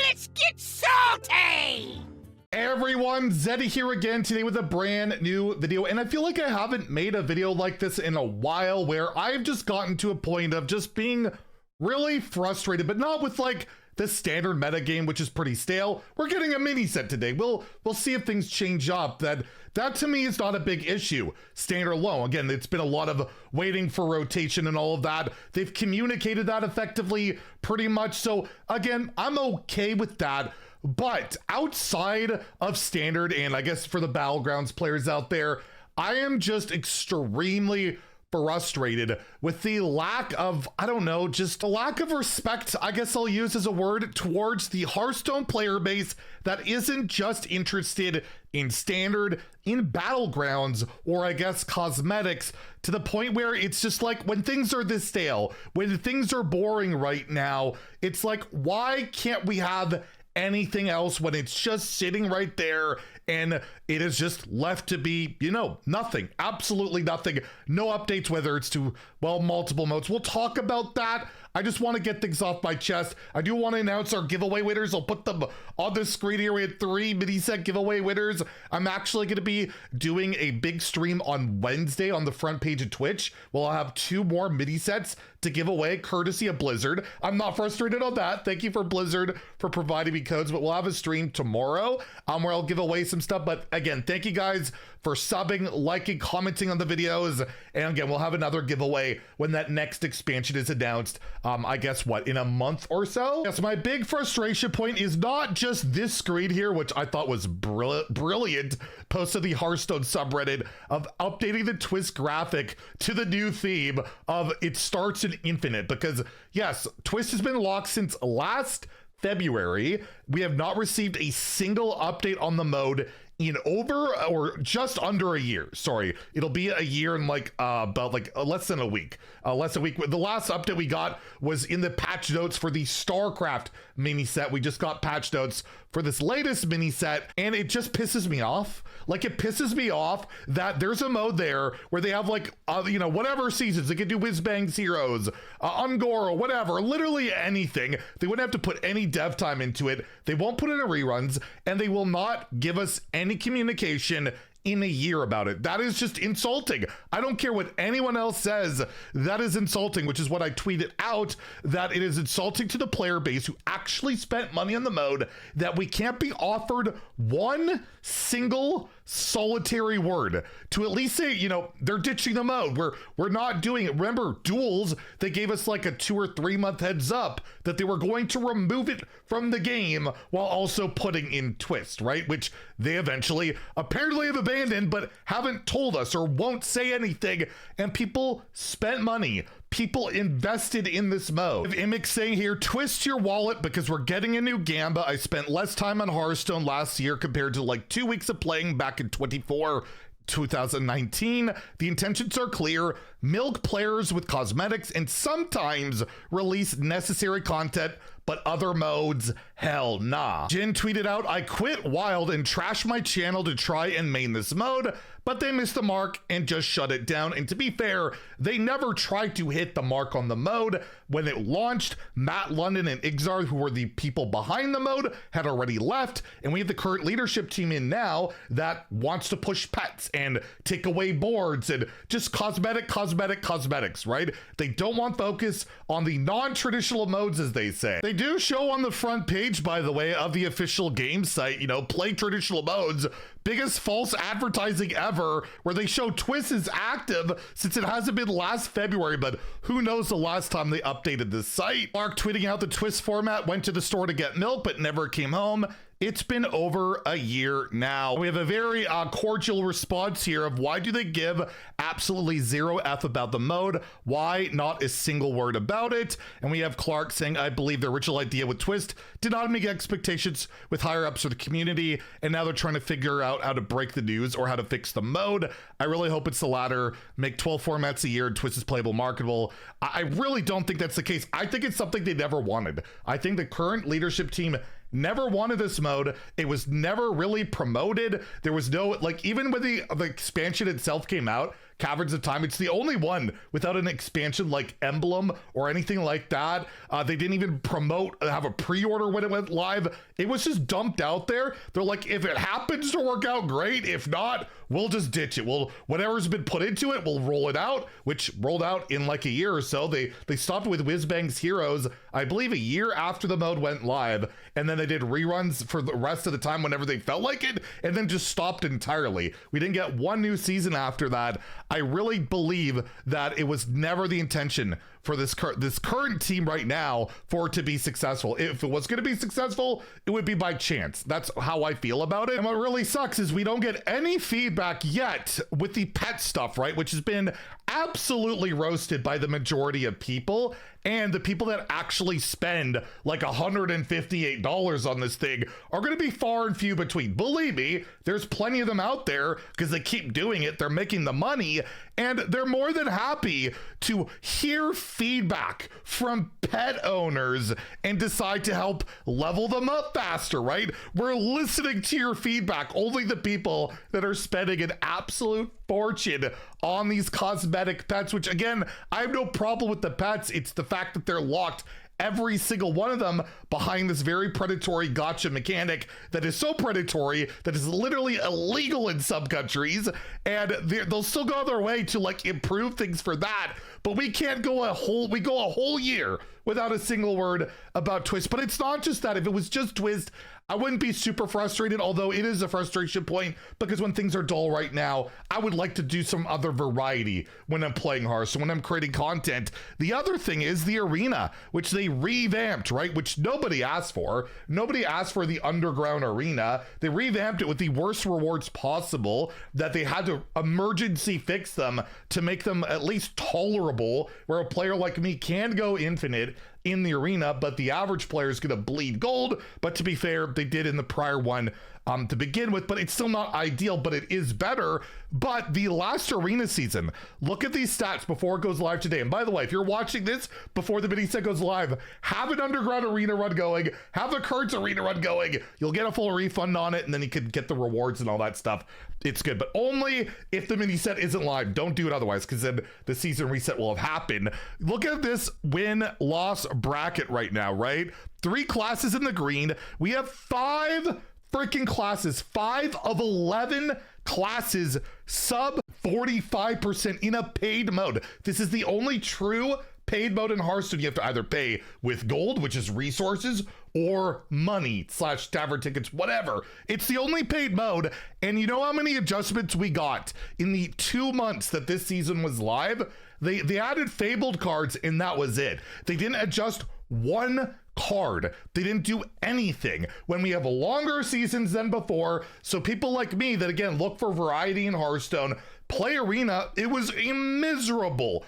Let's get salty! Everyone, Zeddy here again today with a brand new video, and I feel like I haven't made a video like this in a while where I've just gotten to a point of just being really frustrated, but not with like the standard meta game, which is pretty stale. We're getting a mini set today. We'll see if things change up. That to me is not a big issue. Standard alone. Again, it's been a lot of waiting for rotation and all of that. They've communicated that effectively pretty much. So again, I'm okay with that. But outside of standard, and I guess for the Battlegrounds players out there, I am just extremely frustrated with the lack of, I don't know, just a lack of respect, I guess I'll use as a word, towards the Hearthstone player base that isn't just interested in standard, in Battlegrounds, or I guess cosmetics, to the point where it's just like when things are this stale, when things are boring right now, it's like, why can't we have anything else when it's just sitting right there and it is just left to be, you know, nothing, absolutely nothing, no updates, whether it's to, well, multiple modes. We'll talk about that. I just want to get things off my chest. I do want to announce our giveaway winners. I'll put them on the screen here. We had 3 mini set giveaway winners. I'm actually going to be doing a big stream on Wednesday on the front page of Twitch. We'll have 2 more mini sets to give away, courtesy of Blizzard. I'm not frustrated on that. Thank you for Blizzard for providing me codes, but we'll have a stream tomorrow where I'll give away some stuff. But again, thank you guys for subbing, liking, commenting on the videos. And again, we'll have another giveaway when that next expansion is announced. I guess what, in a month or so? Yes, my big frustration point is not just this screen here, which I thought was brilliant, post to the Hearthstone subreddit of updating the twist graphic to the new theme of it starts in infinite, because yes, twist has been locked since last February. We have not received a single update on the mode in over or just under a year. Sorry, it'll be a year in like about like less than a week. The last update we got was in the patch notes for the StarCraft mini set. We just got patch notes for this latest mini set, and it just pisses me off. Like, it pisses me off that there's a mode there where they have like you know, whatever seasons they can do, whiz bangs heroes, Ungor, or whatever, literally anything. They wouldn't have to put any dev time into it. They won't put it in reruns, and they will not give us any communication in a year about it. That is just insulting. I don't care what anyone else says, that is insulting, which is what I tweeted out, that it is insulting to the player base who actually spent money on the mode that we can't be offered one single solitary word to at least say, you know, they're ditching the mode. We're not doing it. Remember, duels, they gave us like a 2 or 3 month heads up that they were going to remove it from the game while also putting in twist, right? Which they eventually apparently have abandoned, but haven't told us or won't say anything. And people spent money. People invested in this mode. Immick saying here, twist your wallet because we're getting a new Gamba. I spent less time on Hearthstone last year compared to like 2 weeks of playing back in 2019. The intentions are clear. Milk players with cosmetics and sometimes release necessary content, but other modes, hell nah. Jin tweeted out, I quit Wild and trashed my channel to try and main this mode, but they missed the mark and just shut it down. And to be fair, they never tried to hit the mark on the mode. When it launched, Matt London and Ixar, who were the people behind the mode, had already left, and we have the current leadership team in now that wants to push pets and take away boards and just cosmetics, right? They don't want focus on the non-traditional modes, as they say. They do show on the front page, by the way, of the official game site, you know, play traditional modes. Biggest false advertising ever, where they show Twist is active since it hasn't been last February, but who knows the last time they updated the site. Mark tweeting out the Twist format went to the store to get milk but never came home. It's been over a year now. We have a very cordial response here of why do they give absolutely zero F about the mode? Why not a single word about it? And we have Clark saying, I believe the original idea with Twist did not meet expectations with higher ups of the community, and now they're trying to figure out how to break the news or how to fix the mode. I really hope it's the latter. Make 12 formats a year and Twist is playable, marketable. I really don't think that's the case. I think it's something they never wanted. I think the current leadership team never wanted this mode. It was never really promoted. There was no, like, even when the expansion itself came out, Caverns of Time. It's the only one without an expansion like emblem or anything like that. They didn't even promote, have a pre-order when it went live. It was just dumped out there. They're like, if it happens to work out, great. If not, we'll just ditch it. Whatever's been put into it, we'll roll it out, which rolled out in like a year or so. They stopped with Whizbang's Heroes, I believe a year after the mode went live, and then they did reruns for the rest of the time whenever they felt like it, and then just stopped entirely. We didn't get one new season after that. I really believe that it was never the intention for this current team right now for it to be successful. If it was going to be successful, it would be by chance. That's how I feel about it. And what really sucks is we don't get any feedback yet with the pet stuff, right? Which has been absolutely roasted by the majority of people. And the people that actually spend like $158 on this thing are going to be far and few between. Believe me, there's plenty of them out there because they keep doing it. They're making the money, and they're more than happy to hear feedback from pet owners and decide to help level them up faster, right? We're listening to your feedback. Only the people that are spending an absolute fortune on these cosmetic pets, which again, I have no problem with the pets. It's the fact that they're locked, every single one of them, behind this very predatory gotcha mechanic that is so predatory that is literally illegal in some countries, and they'll still go their way to like improve things for that, but we go a whole year without a single word about Twist. But it's not just that. If it was just Twist, I wouldn't be super frustrated, although it is a frustration point because when things are dull right now, I would like to do some other variety when I'm playing Hearthstone, when I'm creating content. The other thing is the arena, which they revamped, right? Which nobody asked for. Nobody asked for the underground arena. They revamped it with the worst rewards possible, that they had to emergency fix them to make them at least tolerable, where a player like me can go infinite in the arena, but the average player is going to bleed gold. But to be fair, they did in the prior one to begin with, but it's still not ideal, but it is better. But the last arena season, look at these stats before it goes live today. And by the way, if you're watching this before the mini set goes live, have an underground arena run going, have the Kurtz arena run going. You'll get a full refund on it, and then you can get the rewards and all that stuff. It's good, but only if the mini set isn't live. Don't do it otherwise, because then the season reset will have happened. Look at this win-loss bracket right now, right? 3 classes in the green. We have 5 freaking classes, 5 of 11 classes sub 45% in a paid mode. This is the only true paid mode in Hearthstone. You have to either pay with gold, which is resources, or money / tavern tickets, whatever. It's the only paid mode. And you know how many adjustments we got in the 2 months that this season was live? They added fabled cards, and that was it. They didn't adjust one card. They didn't do anything when we have longer seasons than before. So people like me that again look for variety in Hearthstone, play arena. It was a miserable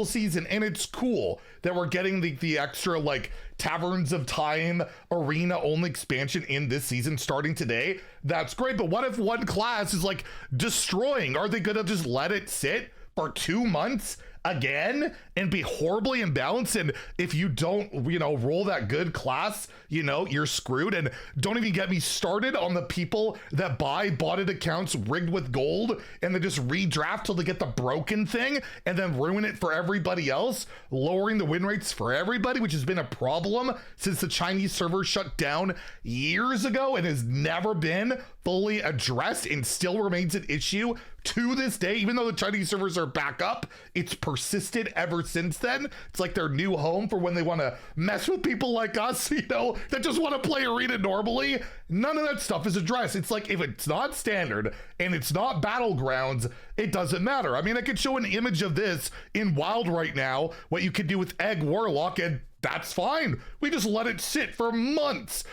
season, and it's cool that we're getting the extra like Taverns of Time arena only expansion in this season starting today. That's great, but what if one class is like destroying? Are they gonna just let it sit for 2 months again and be horribly imbalanced? And if you don't, roll that good class, you're screwed. And don't even get me started on the people that buy botted accounts rigged with gold and they just redraft till they get the broken thing and then ruin it for everybody else, lowering the win rates for everybody, which has been a problem since the Chinese server shut down years ago and has never been fully addressed and still remains an issue to this day. Even though the Chinese servers are back up, it's persisted ever since then. It's like their new home for when they want to mess with people like us, that just want to play arena normally. None of that stuff is addressed. It's like, if it's not standard and it's not Battlegrounds, it doesn't matter. I mean, I could show an image of this in Wild right now, what you could do with Egg Warlock, and that's fine. We just let it sit for months.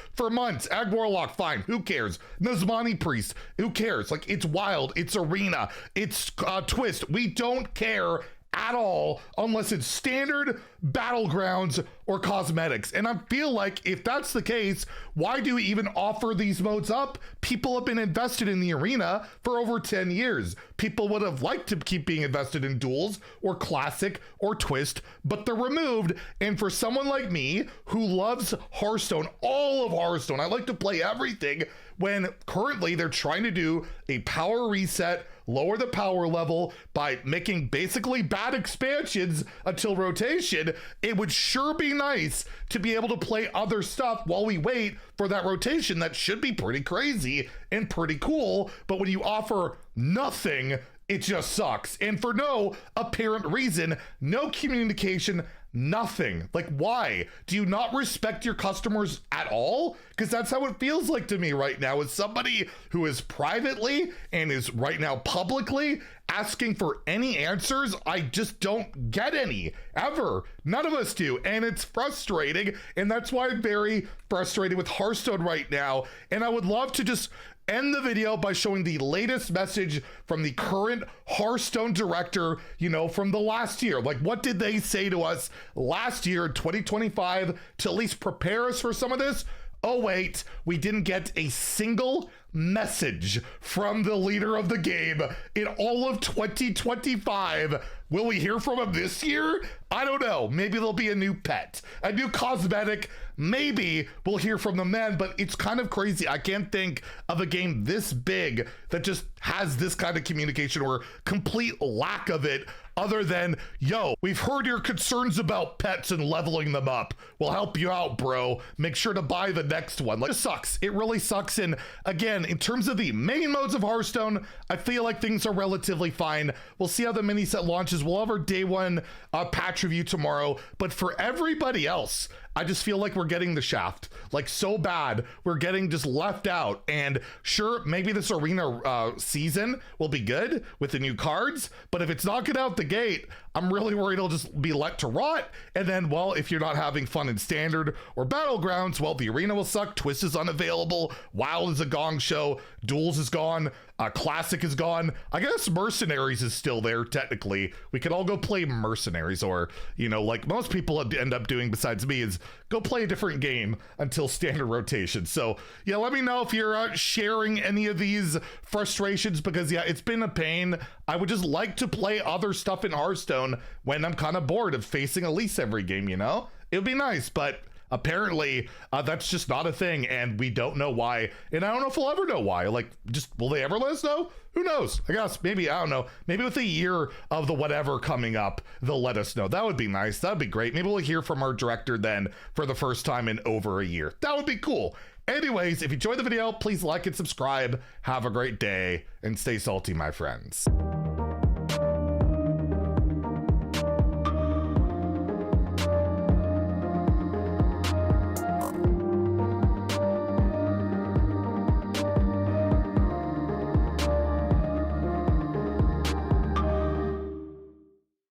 Egg Warlock, fine. Who cares? Nazmani Priest, who cares? Like, it's Wild, it's Arena, it's Twist. We don't care at all unless it's standard, Battlegrounds, or Cosmetics. And I feel like if that's the case, why do we even offer these modes up? People have been invested in the arena for over 10 years. People would have liked to keep being invested in duels or classic or twist, but they're removed. And for someone like me who loves Hearthstone, all of Hearthstone, I like to play everything, when currently they're trying to do a power reset lower the power level by making basically bad expansions until rotation, it would sure be nice to be able to play other stuff while we wait for that rotation. That should be pretty crazy and pretty cool. But when you offer nothing, it just sucks. And for no apparent reason, no communication, nothing. Like, why? Do you not respect your customers at all? Because that's how it feels like to me right now, as somebody who is privately and is right now publicly asking for any answers. I just don't get any, ever. None of us do. And it's frustrating. And that's why I'm very frustrated with Hearthstone right now. And I would love to just end the video by showing the latest message from the current Hearthstone director, you know, from the last year. Like, what did they say to us last year, 2025, to at least prepare us for some of this? Oh, wait, we didn't get a single message from the leader of the game in all of 2025. Will we hear from him this year? I don't know. Maybe there'll be a new pet, a new cosmetic. Maybe we'll hear from them then, but it's kind of crazy. I can't think of a game this big that just has this kind of communication or complete lack of it, other than, yo, we've heard your concerns about pets and leveling them up. We'll help you out, bro. Make sure to buy the next one. Like, it sucks. It really sucks. And again, in terms of the main modes of Hearthstone, I feel like things are relatively fine. We'll see how the mini set launches. We'll have our day one patch review tomorrow. But for everybody else, I just feel like we're getting the shaft, like so bad. We're getting just left out. And sure, maybe this arena season will be good with the new cards, but if it's not good out the gate, I'm really worried it'll just be let to rot. And then, well, if you're not having fun in standard or battlegrounds, well, the arena will suck. Twist is unavailable. Wild is a gong show. Duels is gone. Classic is gone. I guess Mercenaries is still there, technically. We could all go play Mercenaries, or, you know, like most people end up doing besides me, is go play a different game until standard rotation. So yeah, let me know if you're sharing any of these frustrations, because yeah, it's been a pain. I would just like to play other stuff in Hearthstone when I'm kind of bored of facing Elise every game, you know? It would be nice, but apparently that's just not a thing, and we don't know why. And I don't know if we'll ever know why. Like, just, will they ever let us know? Who knows? I guess maybe, I don't know, maybe with a year of the whatever coming up, they'll let us know. That would be nice. That'd be great. Maybe we'll hear from our director then for the first time in over a year. That would be cool. Anyways, if you enjoyed the video, please like and subscribe. Have a great day and stay salty, my friends.